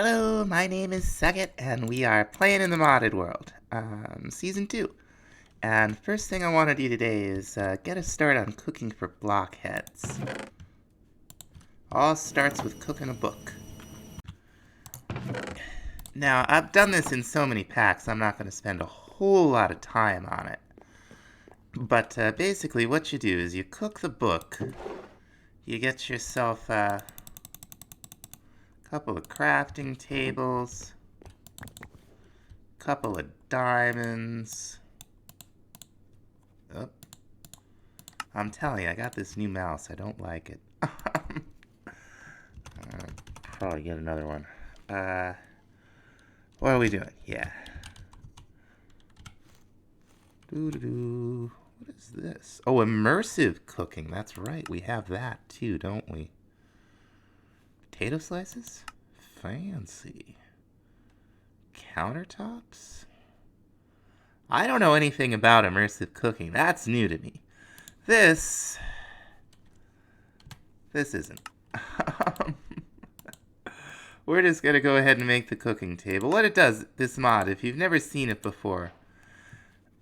Hello, my name is Saget, and we are playing in the modded world, Season 2. And first thing I want to do today is get a start on cooking for blockheads. All starts with cooking a book. Now, I've done this in so many packs, I'm not going to spend a whole lot of time on it. But basically what you do is you cook the book, you get yourself a couple of crafting tables, couple of diamonds. Oh, I'm telling you, I got this new mouse. I don't like it. I'll probably get another one. What are we doing? Yeah. Doo-doo-doo. What is this? Oh, immersive cooking. That's right. We have that too, don't we? Potato slices? Fancy. Countertops? I don't know anything about immersive cooking. That's new to me. This isn't. We're just going to go ahead and make the cooking table. What it does, this mod, if you've never seen it before,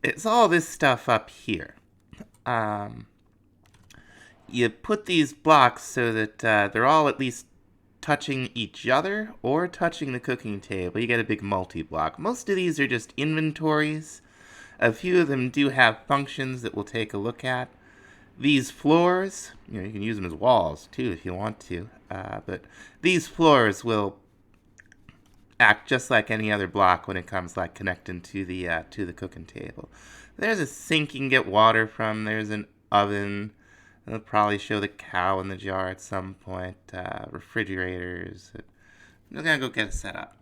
it's all this stuff up here. You put these blocks so that they're all at least touching each other or touching the cooking table. You get a big multi-block. Most of these are just inventories. A few of them do have functions that we'll take a look at. These floors, you can use them as walls too if you want to, but these floors will act just like any other block when it comes like connecting to the cooking table. There's a sink you can get water from. There's an oven. They'll probably show the cow in the jar at some point. Refrigerators. I'm gonna go get it set up.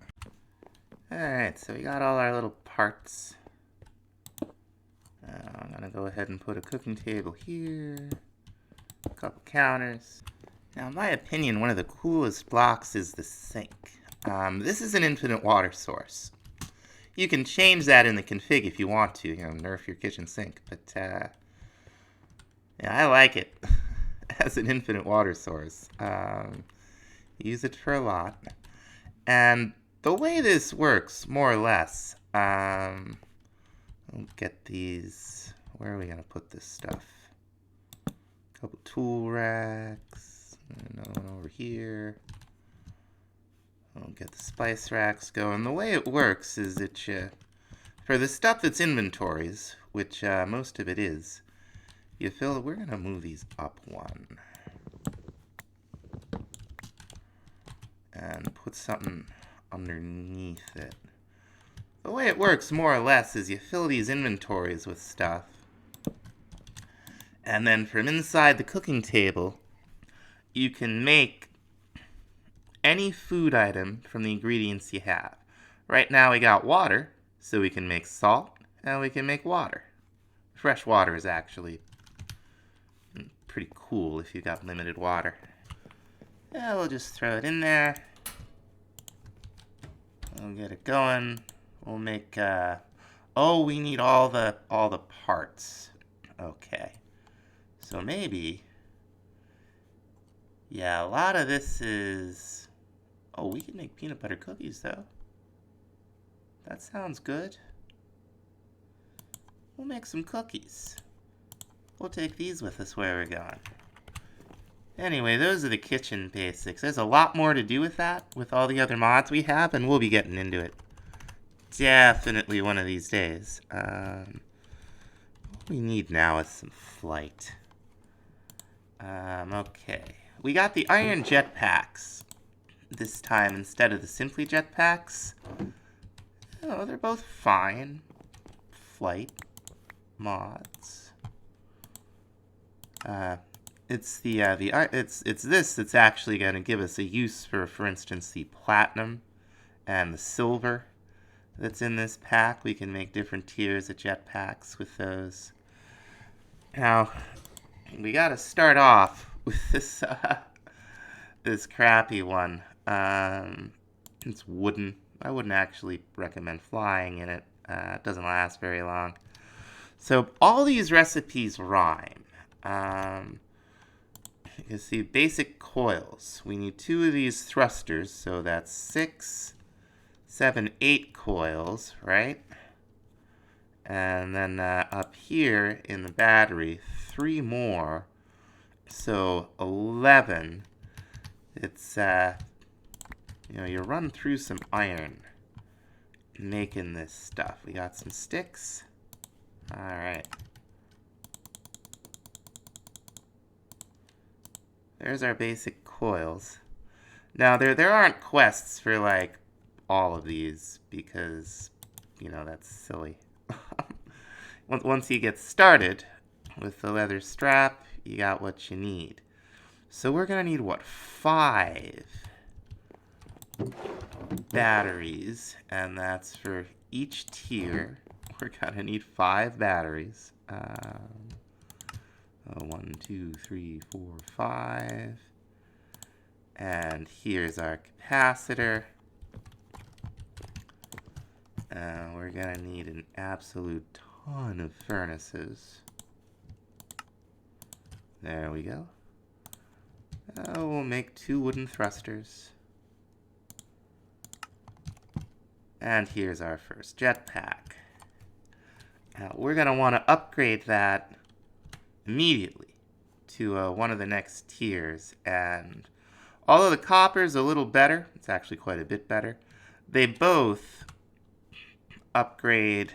Alright, so we got all our little parts. I'm gonna go ahead and put a cooking table here. A couple counters. Now, in my opinion, one of the coolest blocks is the sink. This is an infinite water source. You can change that in the config if you want to, nerf your kitchen sink, but yeah, I like it as an infinite water source. Use it for a lot. And the way this works, more or less, I'll get these, where are we going to put this stuff? A couple tool racks, another one over here. I'll get the spice racks going. The way it works is that for the stuff that's inventories, which most of it is, you fill, we're going to move these up one. And put something underneath it. The way it works, more or less, is you fill these inventories with stuff. And then from inside the cooking table, you can make any food item from the ingredients you have. Right now we got water, so we can make salt, and we can make water. Fresh water is actually pretty cool if you've got limited water. Yeah, we'll just throw it in there. We'll get it going. We'll make, oh, we need all the parts. Okay. So maybe, yeah, a lot of this is, oh, we can make peanut butter cookies, though. That sounds good. We'll make some cookies. We'll take these with us where we're going. Anyway, those are the kitchen basics. There's a lot more to do with that, with all the other mods we have, and we'll be getting into it. Definitely one of these days. What we need now is some flight. Okay. We got the iron jetpacks this time instead of the simply jetpacks. Oh, they're both fine. Flight mods. It's this that's actually going to give us a use for instance, the platinum and the silver that's in this pack. We can make different tiers of jetpacks with those. Now, we got to start off with this this crappy one. It's wooden. I wouldn't actually recommend flying in it. It doesn't last very long. So all these recipes rhyme. you see basic coils. We need 2 of these thrusters, so that's 6, 7, 8 coils, right? And then up here in the battery, 3 more, so 11. It's, you know, you run through some iron making this stuff. We got some sticks. All right. There's our basic coils. Now, there aren't quests for, like, all of these because, you know, that's silly. Once you get started with the leather strap, you got what you need. So we're going to need, what, 5 batteries, and that's for each tier. We're going to need 5 batteries. 1, 2, 3, 4, 5. And here's our capacitor. We're going to need an absolute ton of furnaces. There we go. We'll make 2 wooden thrusters. And here's our first jetpack. Now, we're going to want to upgrade that immediately to one of the next tiers. And although the copper's a little better, it's actually quite a bit better, they both upgrade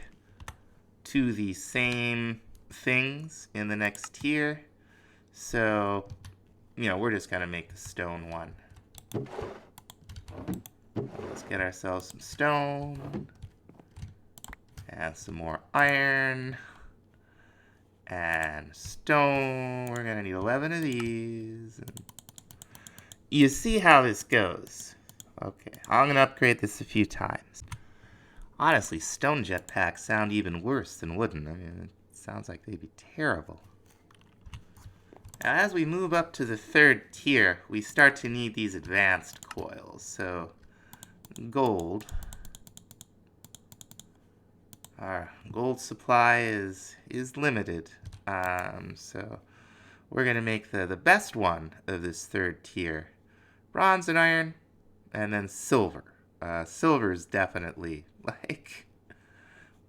to the same things in the next tier. So, you know, we're just going to make the stone one. Let's get ourselves some stone. And some more iron. And stone. We're going to need 11 of these. You see how this goes. Okay, I'm going to upgrade this a few times. Honestly, stone jetpacks sound even worse than wooden. I mean, it sounds like they'd be terrible. Now, as we move up to the 3rd tier, we start to need these advanced coils. So, gold. Our gold supply is limited. So, we're going to make the best one of this 3rd tier. Bronze and iron, and then silver. Silver is definitely, like,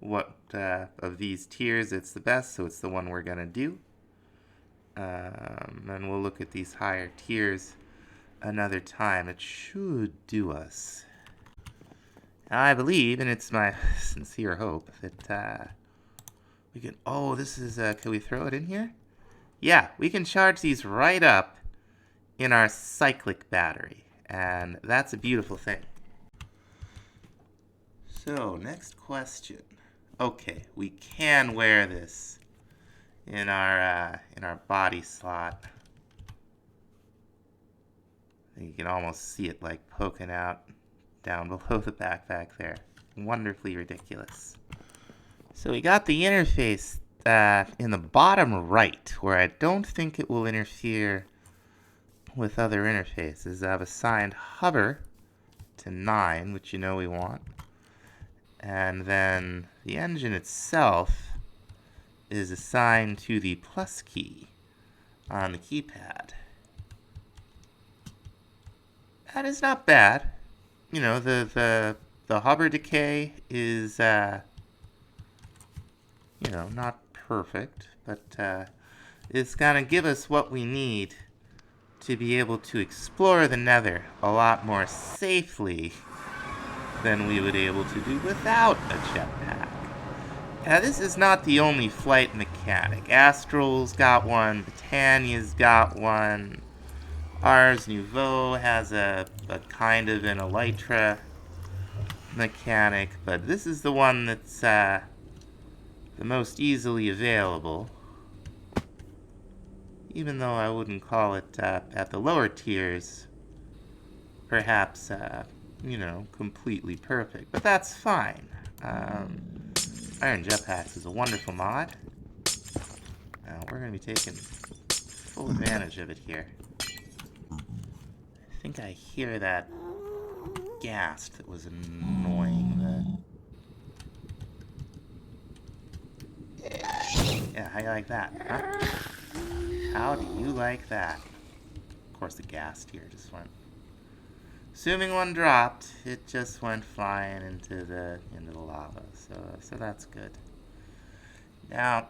what of these tiers, it's the best, so it's the one we're going to do. And we'll look at these higher tiers another time. It should do us. I believe, and it's my sincere hope, that we can... Oh, this is... can we throw it in here? Yeah, we can charge these right up in our cyclic battery. And that's a beautiful thing. So, next question. Okay, we can wear this in our body slot. You can almost see it like poking out down below the backpack there. Wonderfully ridiculous. So we got the interface in the bottom right, where I don't think it will interfere with other interfaces. I've assigned hover to 9, which you know we want. And then the engine itself is assigned to the plus key on the keypad. That is not bad. You know, the hover decay is, you know, not perfect, but it's gonna give us what we need to be able to explore the Nether a lot more safely than we would be able to do without a jetpack. Now, this is not the only flight mechanic. Astral's got one, Britannia's got one, Ars Nouveau has a kind of an elytra mechanic, but this is the one that's the most easily available. Even though I wouldn't call it, at the lower tiers, perhaps, you know, completely perfect. But that's fine. Iron Jetpacks is a wonderful mod. Now, we're going to be taking full advantage of it here. I think I hear that ghast that was annoying. Yeah, how you like that, huh? How do you like that? course the gas tier just went. Assuming one dropped, it just went flying into the lava. So that's good. Now,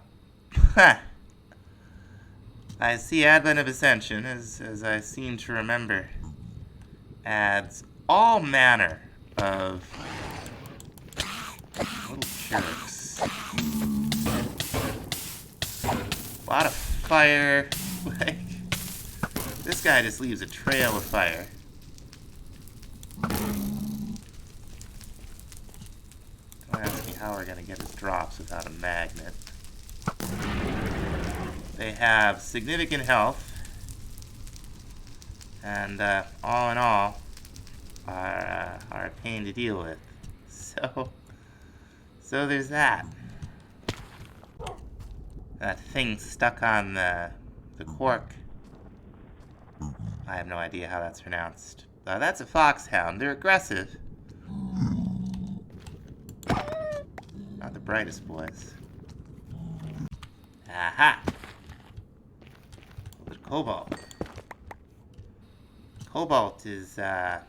I see Advent of Ascension, as I seem to remember, adds all manner of little jerks. A lot of fire. Like, this guy just leaves a trail of fire. Don't ask me how we're gonna get his drops without a magnet. They have significant health, and all in all, are a pain to deal with. So there's that. That thing stuck on the cork. I have no idea how that's pronounced. That's a foxhound. They're aggressive. Not the brightest boys. Aha! A little cobalt. Cobalt is the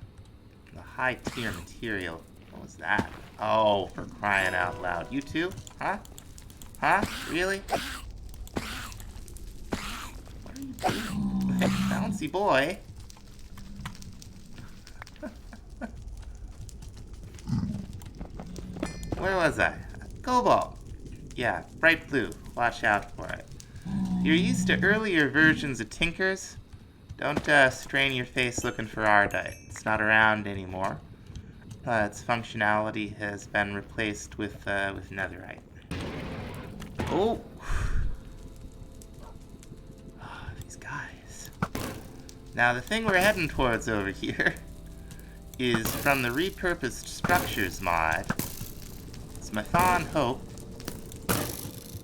high tier material. What was that? Oh, for crying out loud. You too? Huh? Huh? Really? What are you doing? Bouncy boy. Where was I? Cobalt. Yeah, bright blue. Watch out for it. If you're used to earlier versions of Tinkers, don't strain your face looking for Ardite. It's not around anymore. Its functionality has been replaced with Netherite. Oh! These guys. Now the thing we're heading towards over here is from the Repurposed Structures mod. It's my fond hope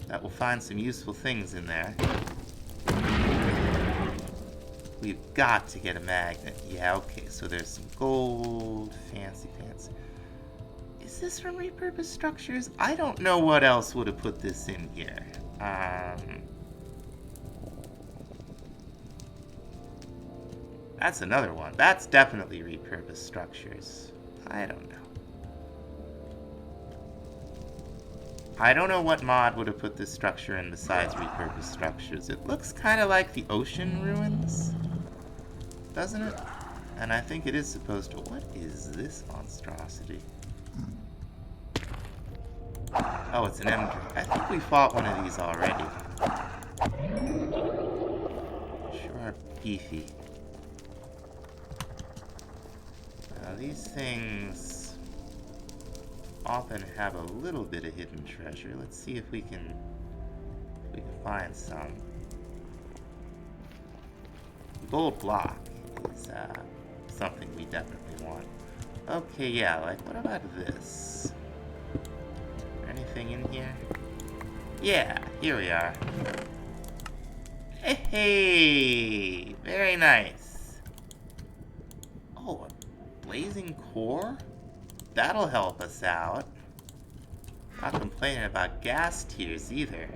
that we'll find some useful things in there. We've got to get a magnet. Yeah, okay, so there's some gold. Fancy. Is this from Repurposed Structures? I don't know what else would have put this in here. That's another one. That's definitely Repurposed Structures. I don't know. I don't know what mod would have put this structure in besides Repurposed Structures. It looks kind of like the ocean ruins, doesn't it? And I think it is supposed to... What is this monstrosity? Oh, it's an M drake. I think we fought one of these already. Sure are beefy. Now, these things often have a little bit of hidden treasure. Let's see if we can find some. Gold block is something we definitely want. Okay, yeah, like what about this? Anything in here? Yeah, here we are. Hey, very nice. Oh, a blazing core? That'll help us out. Not complaining about gas tiers either.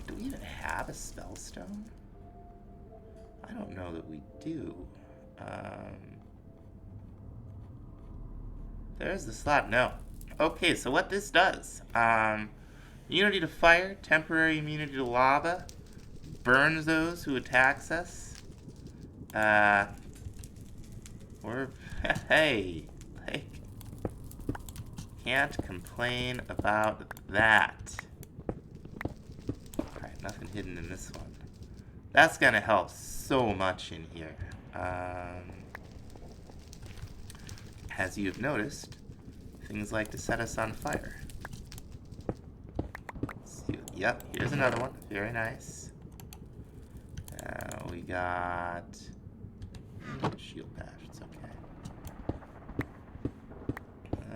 Do we even have a spellstone? I don't know that we do. There's the slot. No. Okay, so what this does, immunity to fire, temporary immunity to lava, burns those who attacks us. Hey, like, can't complain about that. Alright, nothing hidden in this one. That's gonna help so much in here. As you've noticed, things like to set us on fire. Yep, here's another one. Very nice. We got... shield patch, it's okay.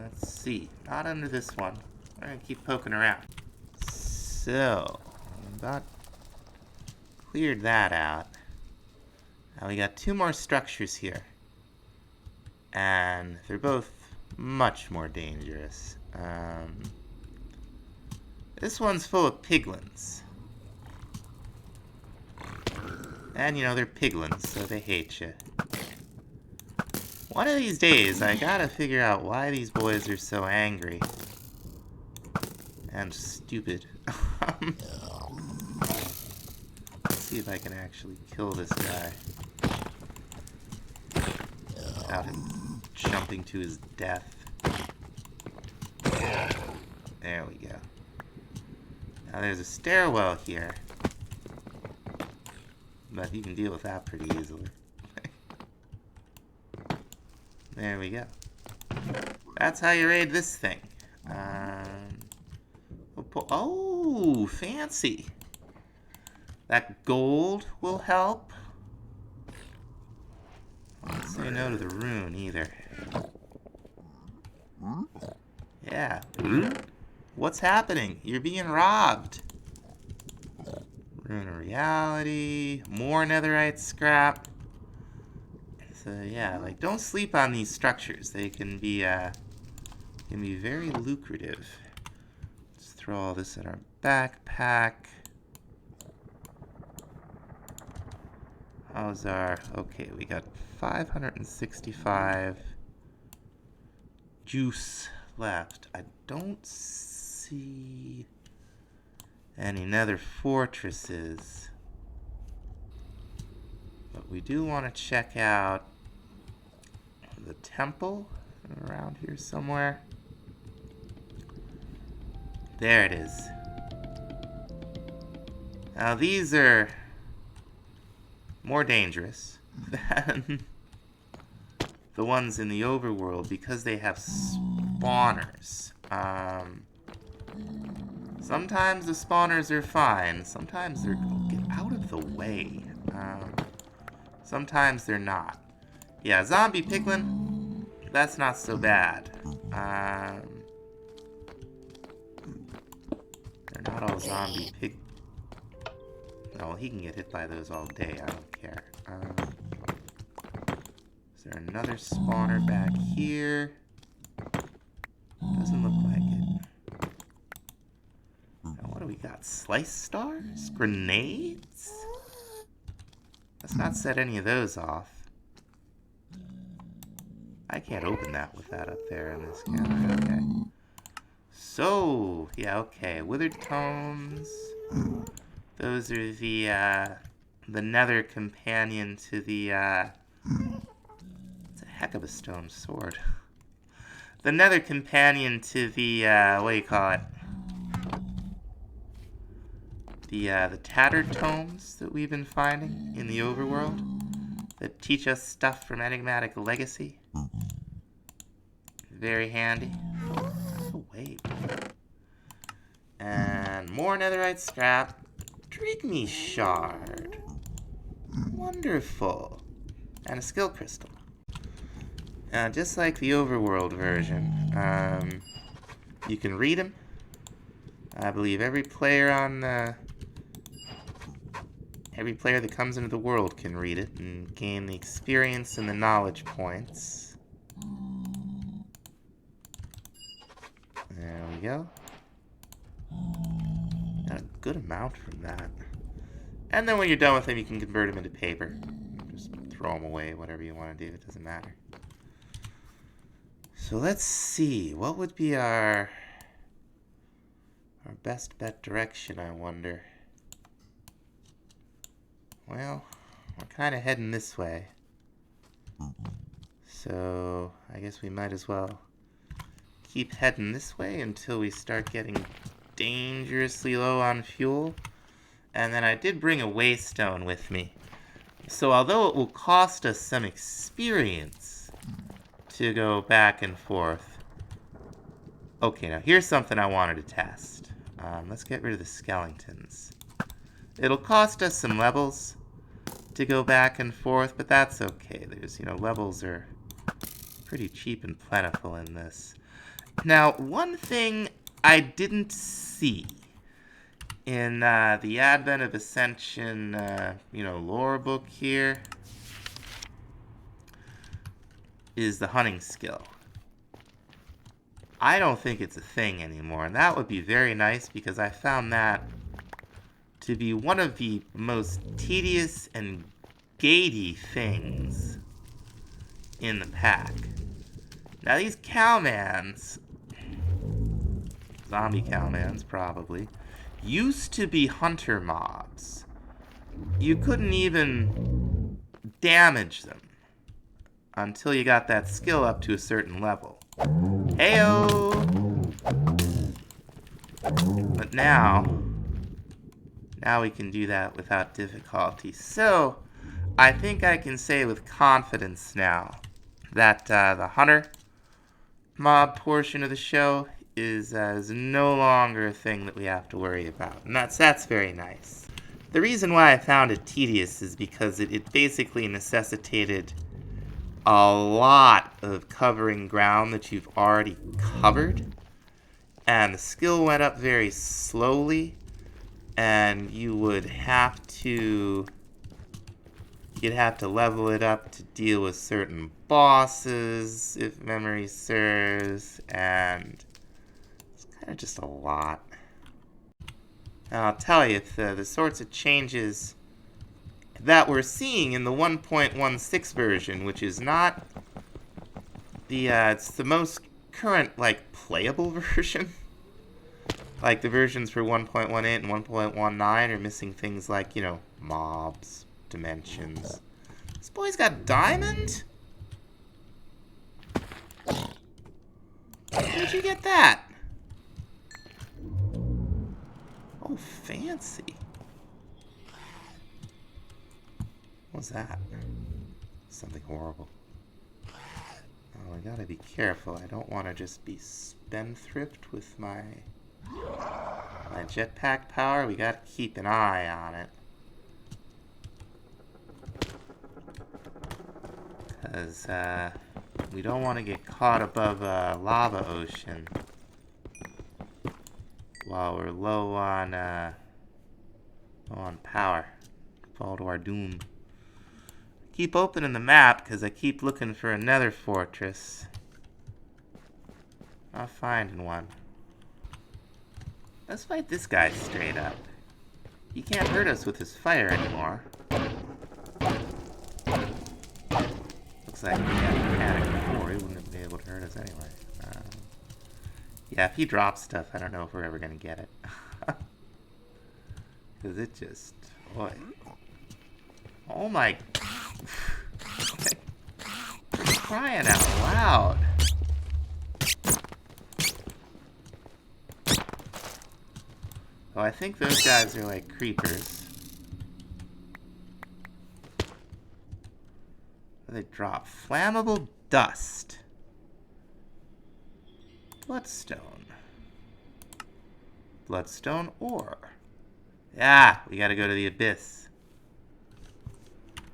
Let's see. Not under this one. We're gonna keep poking around. So, about cleared that out. Now we got two more structures here. And they're both much more dangerous. This one's full of piglins. And, you know, they're piglins, so they hate you. One of these days, I gotta figure out why these boys are so angry. And stupid. Let's see if I can actually kill this guy. Without him jumping to his death. There we go. Now there's a stairwell here. But you can deal with that pretty easily. There we go. That's how you raid this thing. Oh, fancy. That gold will help. Don't say no to the rune either. Yeah. What's happening? You're being robbed. Rune of reality. More netherite scrap. So yeah, like don't sleep on these structures. They can be very lucrative. Let's throw all this in our backpack. How's our... Okay, we got 565 juice left. I don't see any nether fortresses. But we do want to check out the temple around here somewhere. There it is. Now these are more dangerous than the ones in the overworld because they have spawners. Sometimes the spawners are fine. Sometimes they're... Get out of the way. Sometimes they're not. Yeah, zombie piglin, that's not so bad. They're not all zombie pig... No, he can get hit by those all day, I don't care. Is there another spawner back here? Doesn't look like it. Now, what do we got? Slice stars? Grenades? Let's not set any of those off. I can't open that with that up there in this camera. Okay. So, yeah, okay. Withered tomes. Those are the nether companion to the, it's a heck of a stone sword. The nether companion to the, what do you call it? The tattered tomes that we've been finding in the overworld that teach us stuff from Enigmatic Legacy. Very handy. Oh, wait. And more netherite scrap. Drigme shard. Wonderful. And a skill crystal. Just like the overworld version, you can read them. I believe every player that comes into the world can read it and gain the experience and the knowledge points. There we go. Got a good amount from that. And then when you're done with them, you can convert them into paper. Just throw them away, whatever you want to do. It doesn't matter. So let's see. What would be our best bet direction, I wonder? Well, we're kind of heading this way. So I guess we might as well keep heading this way until we start getting dangerously low on fuel. And then I did bring a waystone with me. So although it will cost us some experience to go back and forth. Okay, now here's something I wanted to test. Let's get rid of the skeletons. It'll cost us some levels to go back and forth, but that's okay. There's, levels are pretty cheap and plentiful in this. Now, one thing I didn't see in the Advent of Ascension, lore book here is the hunting skill. I don't think it's a thing anymore, and that would be very nice because I found that to be one of the most tedious and gatey things in the pack. Now these cowmans, zombie cowmans probably, used to be hunter mobs. You couldn't even damage them until you got that skill up to a certain level. Heyo! But now we can do that without difficulty. So, I think I can say with confidence now that the hunter mob portion of the show is no longer a thing that we have to worry about. And that's very nice. The reason why I found it tedious is because it basically necessitated a lot of covering ground that you've already covered. And the skill went up very slowly. And you'd have to level it up to deal with certain bosses, if memory serves, and it's kind of just a lot. And I'll tell you, the sorts of changes that we're seeing in the 1.16 version, which is not the, it's the most current, like, playable version. Like, the versions for 1.18 and 1.19 are missing things like, you know, mobs, dimensions. This boy's got diamond? Where'd you get that? Oh, fancy. What was that? Something horrible. Oh, I gotta be careful. I don't want to just be spendthrift with my jetpack power. We gotta keep an eye on it. Because, we don't want to get caught above a lava ocean while we're low on power. Fall to our doom. Keep opening the map because I keep looking for a nether fortress. Not finding one. Let's fight this guy straight up. He can't hurt us with his fire anymore. Looks like we had a panic before. He wouldn't have been able to hurt us anyway. Yeah, if he drops stuff, I don't know if we're ever going to get it. Because it just... Boy. Oh my... Crying out loud. Oh, I think those guys are like creepers. They drop flammable dust. Bloodstone. Bloodstone ore. Yeah, we gotta go to the abyss.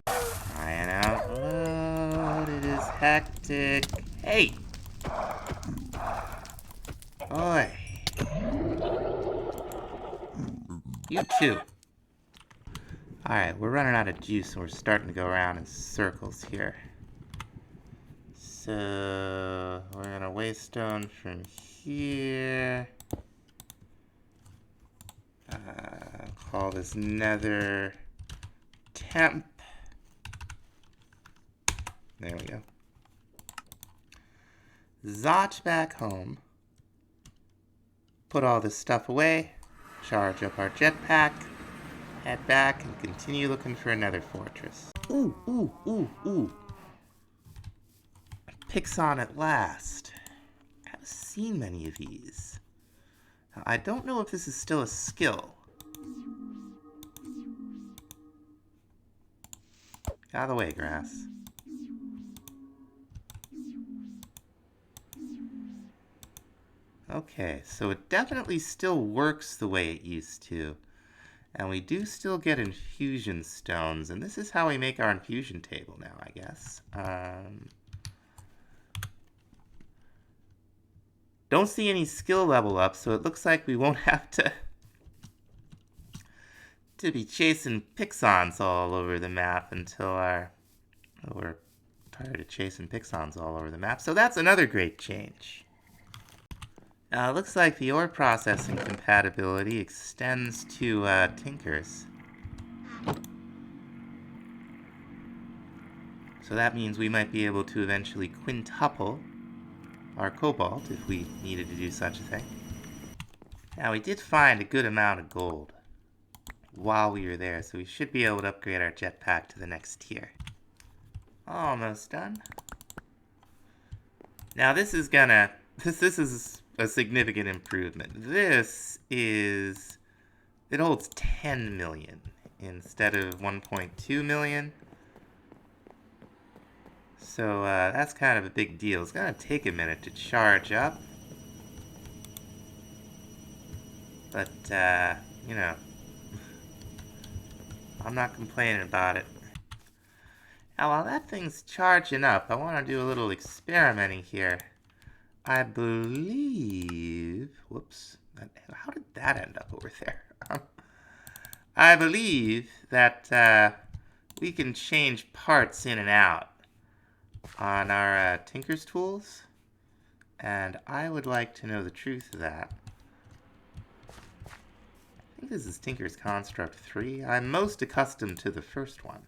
Crying out loud, it is hectic. Hey! Oi! You too. Alright, we're running out of juice and we're starting to go around in circles here. So, we're gonna waystone from here. Call this Nether temp. There we go. Zot back home. Put all this stuff away. Charge up our jetpack. Head back and continue looking for another fortress. Ooh, ooh, ooh, ooh. Pixon at last. I haven't seen many of these. Now, I don't know if this is still a skill. Get out of the way, grass. Okay, so it definitely still works the way it used to. And we do still get infusion stones, and this is how we make our infusion table now, I guess. Don't see any skill level up, so it looks like we won't have to be chasing Pixons all over the map until we're tired of chasing Pixons all over the map. So that's another great change. It looks like the ore processing compatibility extends to Tinkers. So that means we might be able to eventually quintuple our cobalt if we needed to do such a thing. Now, we did find a good amount of gold while we were there, so we should be able to upgrade our jetpack to the next tier. Almost done. Now, this is a significant improvement. It holds 10 million instead of 1.2 million. So that's kind of a big deal. It's gonna take a minute to charge up. But, you know, I'm not complaining about it. Now, while that thing's charging up, I want to do a little experimenting here. I believe... Whoops. How did that end up over there? I believe that we can change parts in and out on our Tinker's tools. And I would like to know the truth of that. I think this is Tinker's Construct 3. I'm most accustomed to the first one.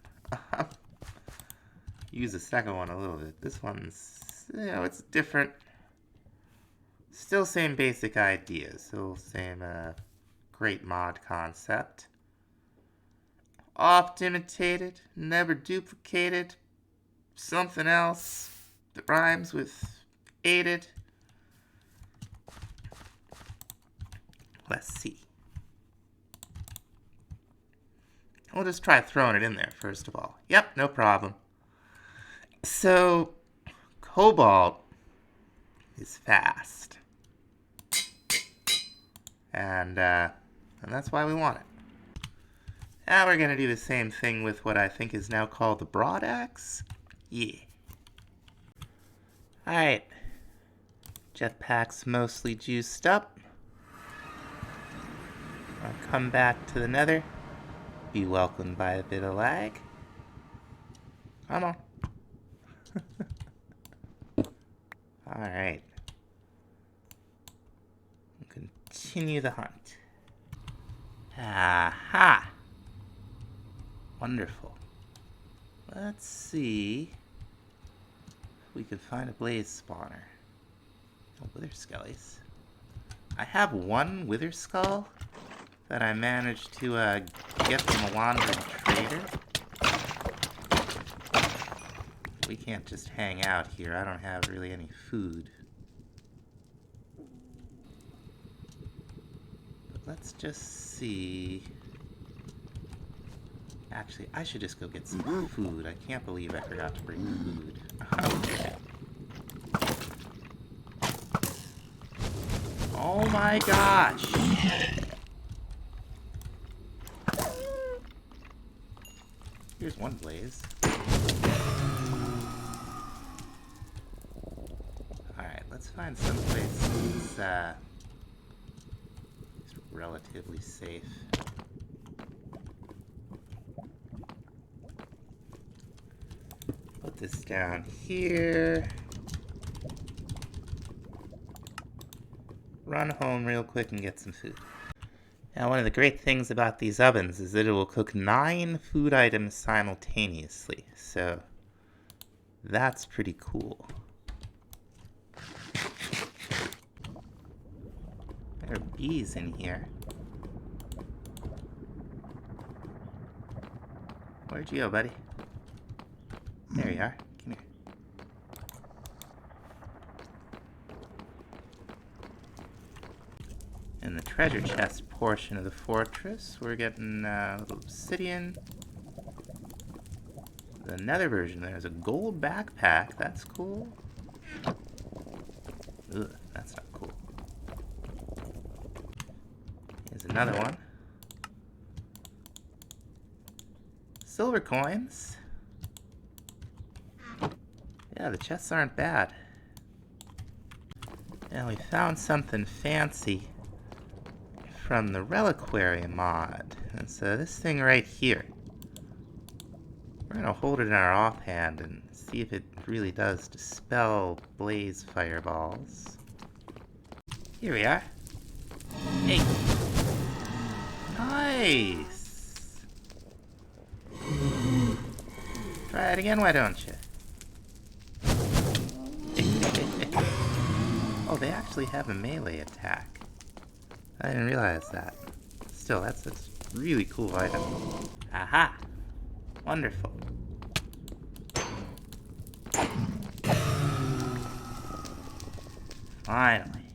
Use the second one a little bit. This one's, you know, it's different. Still same basic idea. Still same great mod concept. Oft imitated, never duplicated. Something else that rhymes with aided. Let's see. We'll just try throwing it in there first of all. Yep, no problem. So, cobalt is fast. And that's why we want it. Now we're going to do the same thing with what I think is now called the broad axe. Yeah. Alright. Jetpack's mostly juiced up. I'll come back to the Nether. Be welcomed by a bit of lag. Come on. Alright. Continue the hunt. Aha! Wonderful. Let's see if we can find a blaze spawner. Oh, wither skellies. I have one wither skull that I managed to get from a wandering trader. We can't just hang out here. I don't have really any food. But let's just see. Actually, I should just go get some food. I can't believe I forgot to bring food. Okay. Oh my gosh! Here's one blaze. Alright, let's find some place that's relatively safe. Put this down here. Run home real quick and get some food. Now, one of the great things about these ovens is that it will cook 9 food items simultaneously. So, that's pretty cool. There are bees in here. Where'd you go, buddy? There you are. Come here. In the treasure chest portion of the fortress, we're getting a little obsidian. The nether version, there's a gold backpack. That's cool. Ugh, that's not cool. Here's another one. Silver coins. Yeah, the chests aren't bad. Now we found something fancy from the Reliquary mod. And so this thing right here, we're gonna hold it in our offhand and see if it really does dispel blaze fireballs. Here we are. Hey. Nice. Try it again, why don't you? Oh, they actually have a melee attack. I didn't realize that. Still, that's a really cool item. Aha! Wonderful. Finally.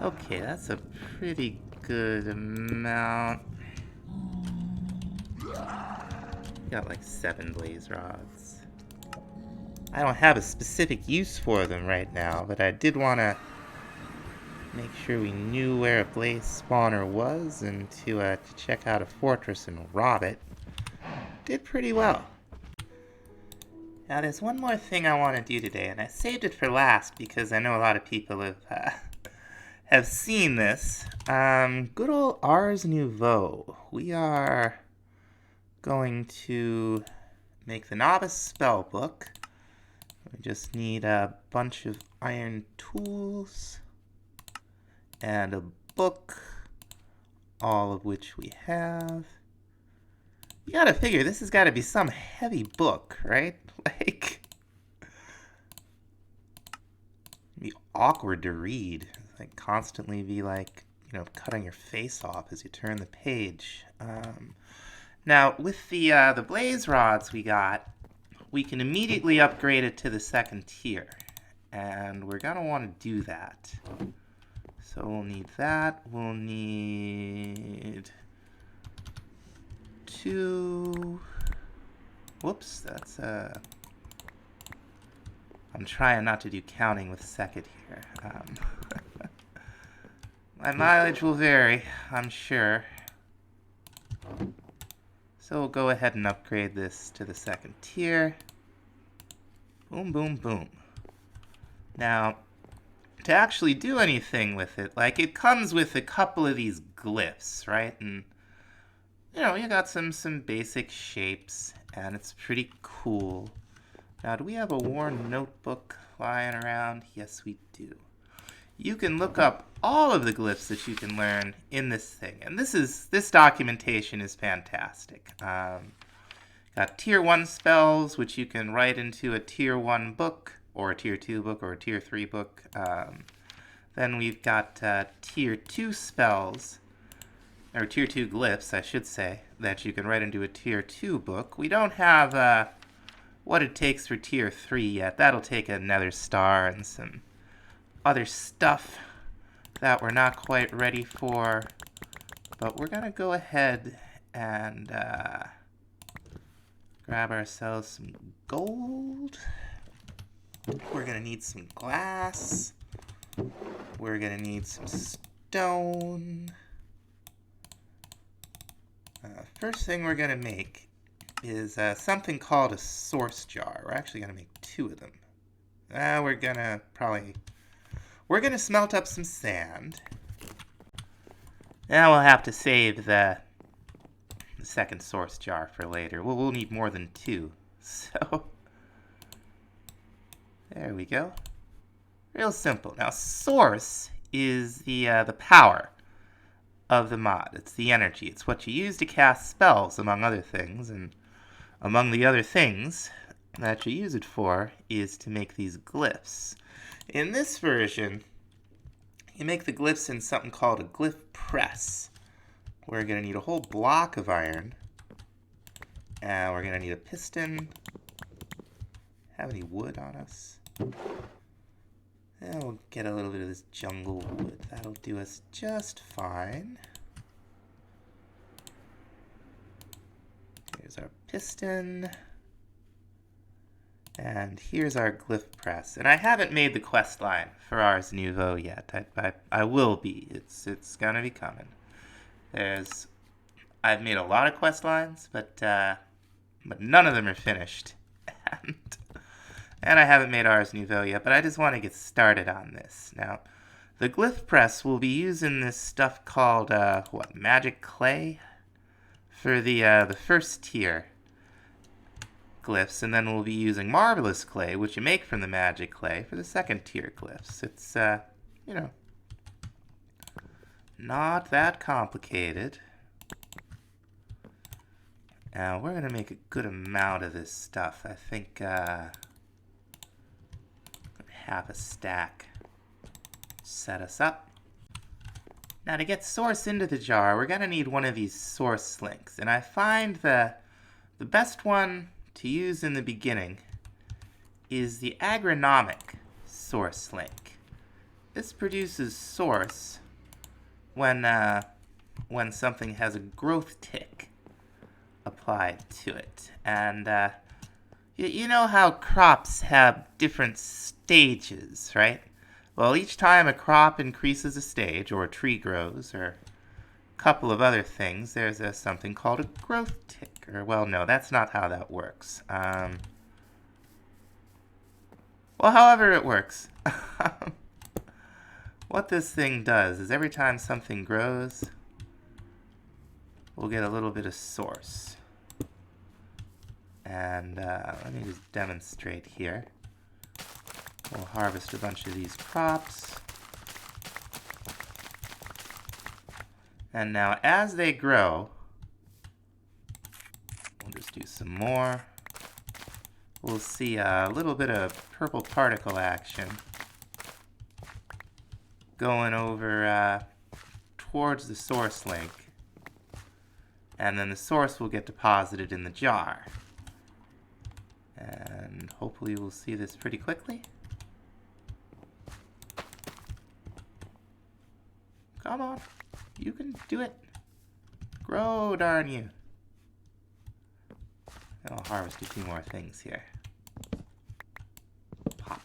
Okay, that's a pretty good amount. Got like 7 blaze rods. I don't have a specific use for them right now, but I did want to make sure we knew where a blaze spawner was and to check out a fortress and rob it. Did pretty well. Now there's one more thing I want to do today, and I saved it for last because I know a lot of people have seen this. Good old Ars Nouveau. We are going to make the novice spellbook. We just need a bunch of iron tools and a book, all of which we have. You gotta figure this has got to be some heavy book, right? Like, it'd be awkward to read. Like, constantly be like, you know, cutting your face off as you turn the page. Now, with the blaze rods we got, we can immediately upgrade it to the 2nd tier. And we're gonna want to do that. So we'll need that. We'll need 2... Whoops, that's I'm trying not to do counting with second here. My mileage will vary, I'm sure. So we'll go ahead and upgrade this to the 2nd tier. Boom, boom, boom. Now, to actually do anything with it, like, it comes with a couple of these glyphs, right? And, you know, you got some basic shapes, and it's pretty cool. Now, do we have a worn notebook lying around? Yes, we do. You can look up all of the glyphs that you can learn in this thing, and this documentation is fantastic. Got tier 1 spells, which you can write into a tier 1 book, or a tier 2 book, or a tier 3 book. Then we've got tier 2 spells, or tier 2 glyphs, I should say, that you can write into a tier 2 book. We don't have what it takes for tier 3 yet. That'll take a Nether star and some other stuff that we're not quite ready for. But we're gonna go ahead and grab ourselves some gold. We're gonna need some glass. We're gonna need some stone. First thing we're gonna make is something called a source jar. We're actually gonna make 2 of them. We're gonna smelt up some sand. Now we'll have to save the 2nd source jar for later. We'll need more than 2. So there we go. Real simple. Now, source is the power of the mod. It's the energy. It's what you use to cast spells, among other things. And among the other things that you use it for is to make these glyphs. In this version, you make the glyphs in something called a glyph press. We're going to need a whole block of iron. And we're going to need a piston. Have any wood on us? And we'll get a little bit of this jungle wood. That'll do us just fine. Here's our piston. And here's our glyph press. And I haven't made the quest line for Ars Nouveau yet. I will be. It's gonna be coming. I've made a lot of quest lines, but none of them are finished. And I haven't made Ars Nouveau yet, but I just want to get started on this. Now, the glyph press will be using this stuff called, magic clay for the 1st tier glyphs, and then we'll be using marvelous clay, which you make from the magic clay, for the 2nd tier glyphs. It's, not that complicated. Now, we're going to make a good amount of this stuff. I think, half a stack set us up. Now to get source into the jar, we're going to need one of these source links. And I find the best one to use in the beginning is the agronomic source link. This produces source when something has a growth tick applied to it. And you know how crops have different stages, right? Well, each time a crop increases a stage, or a tree grows, or a couple of other things, there's something called a growth tick. Or, well, no, that's not how that works. Well, however it works. What this thing does is every time something grows, we'll get a little bit of source. And let me just demonstrate here. We'll harvest a bunch of these crops. And now as they grow, we'll just do some more. We'll see a little bit of purple particle action going over towards the source link. And then the source will get deposited in the jar. And hopefully we'll see this pretty quickly. Come on, you can do it. Grow, darn you. I'll harvest a few more things here. Pop.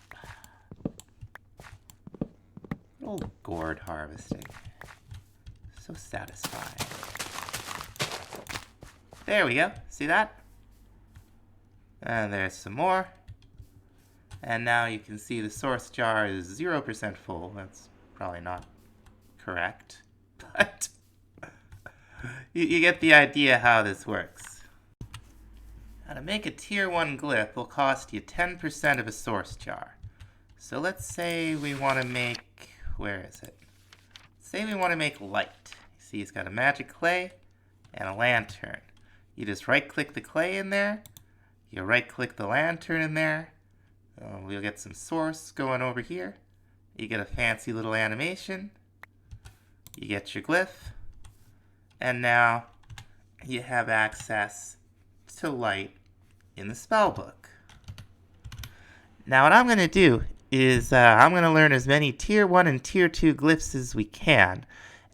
Old gourd harvesting. So satisfying. There we go. See that? And there's some more. And now you can see the source jar is 0% full. That's probably not correct, but you get the idea how this works. Now to make a tier 1 glyph will cost you 10% of a source jar. So let's say we want to make, where is it? Say we want to make light. You see it's got a magic clay and a lantern. You just right click the clay in there, you right click the lantern in there, we'll get some source going over here. You get a fancy little animation. You get your glyph, and now you have access to light in the spellbook. Now what I'm going to do is I'm going to learn as many tier 1 and tier 2 glyphs as we can,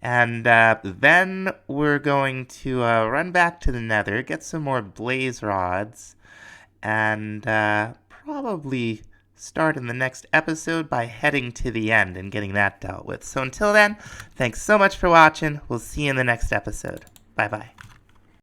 and then we're going to run back to the Nether, get some more blaze rods, and probably start in the next episode by heading to the end and getting that dealt with. So until then, thanks so much for watching. We'll see you in the next episode. Bye-bye.